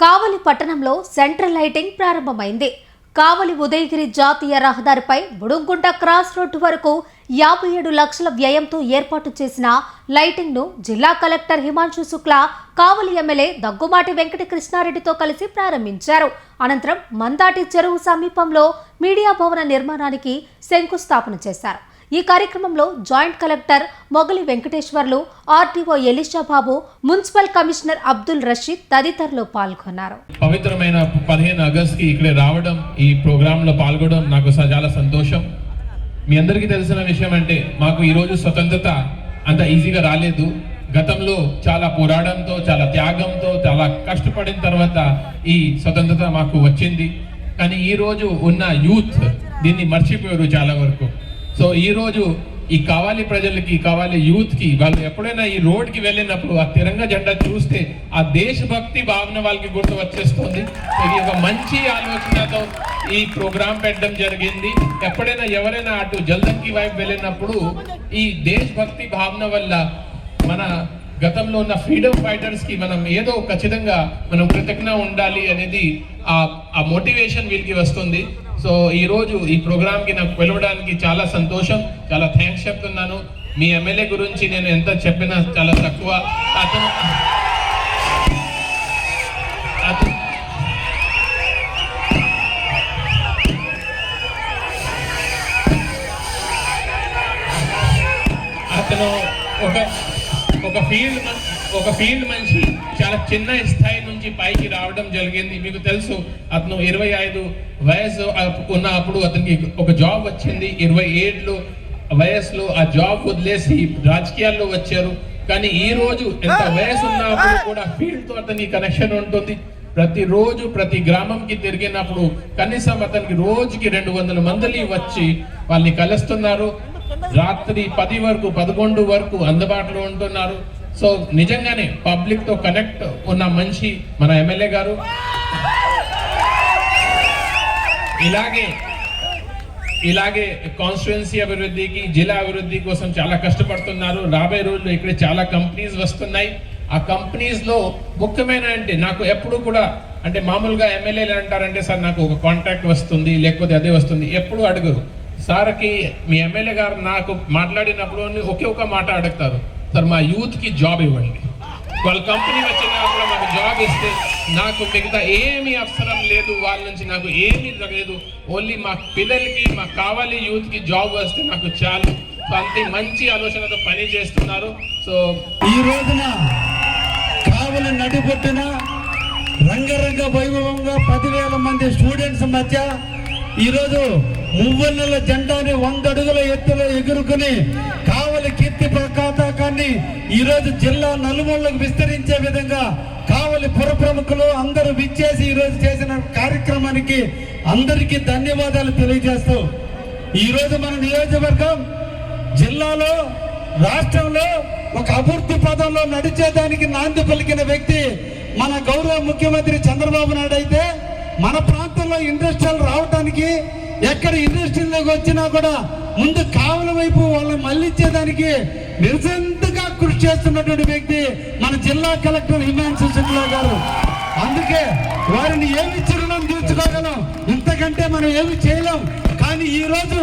కావలి పట్టణంలో central lighting ప్రారంభమైంది. కావలి ఉదయగిరి జాతీయ రహదారిపై బుడుంగుంట క్రాస్ రోడ్డు వరకు 57 లక్షల వ్యయంతో ఏర్పాటు చేసిన లైటింగ్ ను జిల్లా కలెక్టర్ హిమాంశు శుక్లా కావలి ఎమ్మెల్యే దగ్గుమాటి వెంకట కృష్ణారెడ్డితో కలిసి ప్రారంభించారు. అనంతరం మందాటి చెరువు సమీపంలో మీడియా భవన నిర్మాణానికి శంకుస్థాపన చేశారు. ఈ కార్యక్రమంలో జాయింట్ కలెక్టర్ మొగలి వెంకటేశ్వర్లు, ఆర్టీఓ ఎలీషా బాబు, మున్సిపల్ కమిషనర్ అబ్దుల్ రషీద్ తదితరులు పాల్గొన్నారు. పవిత్రమైన 15 ఆగస్టుకి ఇక్కడ రావడం, ఈ ప్రోగ్రామ్ లో పాల్గొనడం నాకు చాలా సంతోషం. మీ అందరికీ తెలిసిన విషయం అంటే మాకు ఈ రోజు స్వతంత్రత అంత ఈజీగా రాలేదు. గతంలో చాలా పోరాటంతో, చాలా త్యాగంతో, చాలా కష్టపడిన తర్వాత ఈ స్వతంత్రత మాకు వచ్చింది. కానీ ఈ రోజు ఉన్న యూత్ దీన్ని మర్చిపోయారు చాలా వరకు. సో ఈ రోజు ఈ కావాలి ప్రజలకి, కావాలి యూత్ కి, వాళ్ళు ఎప్పుడైనా ఈ రోడ్ కి వెళ్ళినప్పుడు ఆ తిరంగ జెండా చూస్తే ఆ దేశభక్తి భావన వాళ్ళకి గుర్తు వచ్చేస్తుంది. ఇది ఒక మంచి ఆలోచనతో ఈ ప్రోగ్రాం పెట్టడం జరిగింది. ఎప్పుడైనా ఎవరైనా అటు జల్దంకి వైపు వెళ్ళినప్పుడు ఈ దేశభక్తి భావన వల్ల మన గతంలో ఉన్న ఫ్రీడమ్ ఫైటర్స్ కి మనం ఏదో ఖచ్చితంగా మనం కృతజ్ఞ ఉండాలి అనేది ఆ మోటివేషన్ వీళ్ళకి వస్తుంది. సో ఈ రోజు ఈ ప్రోగ్రామ్ కి నాకు పిలవడానికి చాలా సంతోషం, చాలా థ్యాంక్స్ చెప్తున్నాను. మీ ఎమ్మెల్యే గురించి నేను ఎంత చెప్పినా చాలా తక్కువ. అతను ఒక ఫీల్డ్ మనిషి చాలా చిన్న స్థాయి నుంచి పైకి రావడం జరిగింది. మీకు తెలుసు, అతను 25 వయసు ఉన్నప్పుడు అతనికి ఒక జాబ్ వచ్చింది. 27 వయసులో ఆ జాబ్ వదిలేసి రాజకీయాల్లో వచ్చారు. కానీ ఈ రోజు ఎంత వయసు ఉన్నప్పుడు కూడా ఫీల్డ్ తో అతనికి కనెక్షన్ ఉంటుంది. ప్రతిరోజు ప్రతి గ్రామంకి తిరిగినప్పుడు కనీసం అతనికి రోజుకి 200 మంది వచ్చి వాళ్ళని కలుస్తున్నారు. రాత్రి 10 వరకు 11 వరకు అందుబాటులో ఉంటున్నారు. సో నిజంగానే పబ్లిక్ తో కనెక్ట్ ఉన్న మనిషి మన ఎమ్మెల్యే గారు. ఇలాగే కాన్స్టిట్యుయెన్సీ అభివృద్ధికి, జిల్లా అభివృద్ధి కోసం చాలా కష్టపడుతున్నారు. రాబోయే రోజుల్లో ఇక్కడ చాలా కంపెనీస్ వస్తున్నాయి. ఆ కంపెనీస్ లో ముఖ్యమైన అంటే నాకు ఎప్పుడు కూడా అంటే మామూలుగా ఎమ్మెల్యేలు అంటారంటే, సార్ నాకు ఒక కాంట్రాక్ట్ వస్తుంది, లేకపోతే అదే వస్తుంది, ఎప్పుడు అడుగురు. సార్కి మీ ఎమ్మెల్యే గారు నాకు మాట్లాడినప్పుడు ఒకే ఒక మాట అడుగుతారు, సార్ మా యూత్ కి జాబ్ ఇవ్వండి. వాళ్ళ కంపెనీ వచ్చినప్పుడు మాకు జాబ్ ఇస్తే నాకు మిగతా ఏమీ అవసరం లేదు, వాళ్ళ నుంచి నాకు ఏమీ లేదు, ఓన్లీ మా పిల్లలకి, మాకు కావాలి యూత్ కి జాబ్ వస్తే నాకు చాలు. సో అంతే మంచి ఆలోచనతో పని చేస్తున్నారు. సో ఈ రోజున కావలి నడిపొట్టున రంగరంగ వైభవంగా 10,000 మంది స్టూడెంట్స్ మధ్య ఈరోజు మువ్వన్నెల జెండాని 100 అడుగుల ఎత్తులో ఎగురుకుని కావలి కీర్తి పతాకాన్ని ఈరోజు జిల్లా నలుమూలకు విస్తరించే విధంగా కావలి పుర ప్రముఖులు అందరూ విచ్చేసి ఈరోజు చేసిన కార్యక్రమానికి అందరికీ ధన్యవాదాలు తెలియజేస్తూ, ఈరోజు మన నియోజకవర్గం జిల్లాలో, రాష్ట్రంలో ఒక అభివృద్ధి పదంలో నడిచేదానికి నాంది పలికిన వ్యక్తి మన గౌరవ ముఖ్యమంత్రి చంద్రబాబు నాయుడు అయితే, మన ప్రాంతంలో ఇండస్ట్రియల్ రావడానికి, ఎక్కడ ఇండస్ట్రీలోకి వచ్చినా కూడా ముందు కావలి వైపు వాళ్ళని మళ్లించేదానికి నిరసంతగా కృషి చేస్తున్నటువంటి వ్యక్తి మన జిల్లా కలెక్టర్ హిమాంశు శుక్లా గారు. అందుకే వారిని ఏమి చిరుణం తీర్చుకోగలం, ఇంతకంటే మనం ఏమి చేయలేం. కానీ ఈ రోజు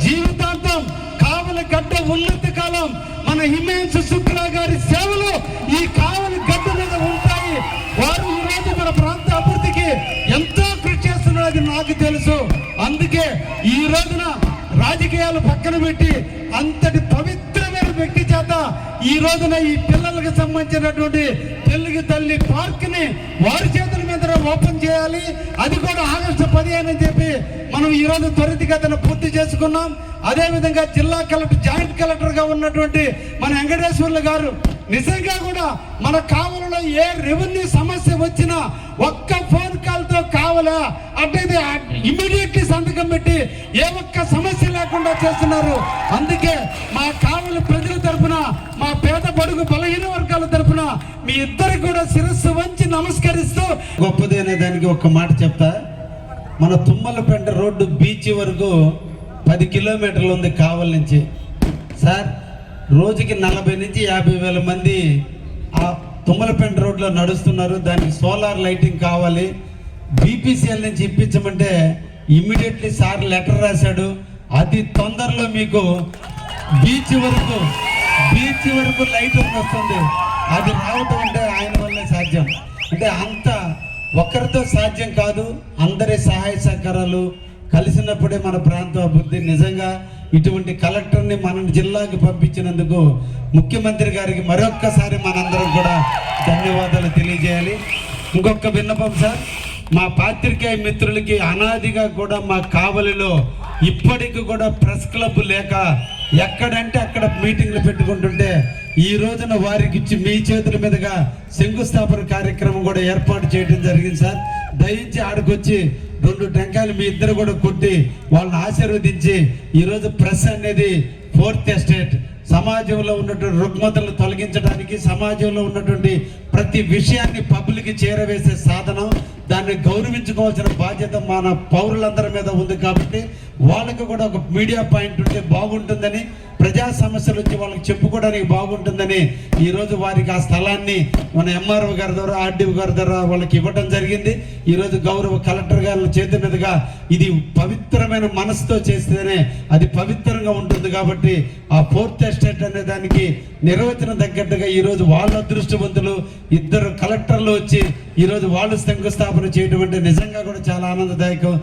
జీవితాంతం కావలి గడ్డ ఉన్నత కాలం మన హిమాంశు శుక్లా గారి సేవలు ఈ కావలి గడ్డ మీద ఉంటాయి. వారు ఈ రోజు మన ప్రాంత అభివృద్ధికి ఎంతో కృషి చేస్తున్నది నాకు తెలుసు. అందుకే ఈ రోజున రాజకీయాలు పక్కన పెట్టి అంతటి పవిత్రమైన వ్యక్తి చేత ఈ రోజున ఈ పిల్లలకు సంబంధించినటువంటి తెలుగు తల్లి పార్క్ ని వారి చేతుల మీద ఓపెన్ చేయాలి. అది కూడా ఆగస్టు 15 అని చెప్పి మనం ఈ రోజు త్వరితగతిన పూర్తి చేసుకున్నాం. అదేవిధంగా జిల్లా కలెక్టర్, జాయింట్ కలెక్టర్ గా ఉన్నటువంటి మన వెంకటేశ్వర్లు గారు నిజంగా కూడా మన కావలిలో ఏ రెవెన్యూ సమస్య వచ్చినా ఒక్క ఫోన్ కాల్ తో కావాలా అంటే ఇమ్మీడియట్లీ సంతకం పెట్టి ఏ ఒక్క సమస్య లేకుండా చేస్తున్నారు. అందుకే మా కావలి ప్రజల తరఫున, మా పేద బడుగు బలహీన వర్గాల తరఫున మీ ఇద్దరికి కూడా శిరస్సు వంచి నమస్కరిస్తూ, గొప్పది అనే దానికి ఒక్క మాట చెప్తా. మన తుమ్మలపేట రోడ్డు బీచ్ వరకు 10 కిలోమీటర్లు ఉంది కావలి నుంచి. సార్ రోజుకి 40 నుంచి 50 వేల మంది ఆ తుమ్మలపేంట రోడ్లో నడుస్తున్నారు. దానికి సోలార్ లైటింగ్ కావాలి. బీపీసీఎల్ నుంచి ఇప్పించమంటే ఇమ్మీడియట్లీ సార్ లెటర్ రాశాడు. అతి తొందరలో మీకు బీచ్ వరకు లైట్ వస్తుంది. అది రావటం అంటే ఆయన వల్లే సాధ్యం. అంటే అంత ఒక్కరితో సాధ్యం కాదు. అందరి సహాయ సహకారాలు కలిసినప్పుడే మన ప్రాంత అభివృద్ధి. నిజంగా ఇటువంటి కలెక్టర్ని మన జిల్లాకి పంపించినందుకు ముఖ్యమంత్రి గారికి మరొక్కసారి మనందరం కూడా ధన్యవాదాలు తెలియజేయాలి. ఇంకొక విన్నపం సార్, మా పాత్రికేయ మిత్రులకి అనాదిగా కూడా మా కావలిలో ఇప్పటికి కూడా ప్రెస్ క్లబ్ లేక ఎక్కడంటే అక్కడ మీటింగ్లు పెట్టుకుంటుంటే ఈ రోజున వారికి ఇచ్చి మీ చేతుల మీదుగా శంకుస్థాపన కార్యక్రమం కూడా ఏర్పాటు చేయడం జరిగింది సార్. దయించి ఆడికొచ్చి 2 టెంకాయలు మీ ఇద్దరు కూడా కొట్టి వాళ్ళని ఆశీర్వదించి ఈరోజు ప్రెస్ అనేది 4th ఎస్టేట్ సమాజంలో ఉన్నటువంటి రుగ్మతలను తొలగించడానికి, సమాజంలో ఉన్నటువంటి ప్రతి విషయాన్ని పబ్లిక్ చేరవేసే సాధనం. దాన్ని గౌరవించుకోవాల్సిన బాధ్యత మన పౌరులందరి మీద ఉంది. కాబట్టి వాళ్ళకి కూడా ఒక మీడియా పాయింట్ ఉంటే బాగుంటుందని, ప్రజా సమస్యలు వచ్చి వాళ్ళకి చెప్పుకోవడానికి బాగుంటుందని ఈరోజు వారికి ఆ స్థలాన్ని మన ఎంఆర్ఓ గారి ద్వారా, ఆర్డీఓ గారి ద్వారా వాళ్ళకి ఇవ్వడం జరిగింది. ఈరోజు గౌరవ కలెక్టర్ గారి చేతి మీదుగా ఇది పవిత్రమైన మనసుతో చేస్తేనే అది పవిత్రంగా ఉంటుంది. కాబట్టి ఆ 4th ఎస్టేట్ అనే దానికి నిర్వచనం తగ్గట్టుగా ఈరోజు వాళ్ళ అదృష్టవంతులు 2 కలెక్టర్లు వచ్చి ఈరోజు వాళ్ళు శంకుస్థాపన చేయడం అంటే నిజంగా కూడా చాలా ఆనందదాయకం.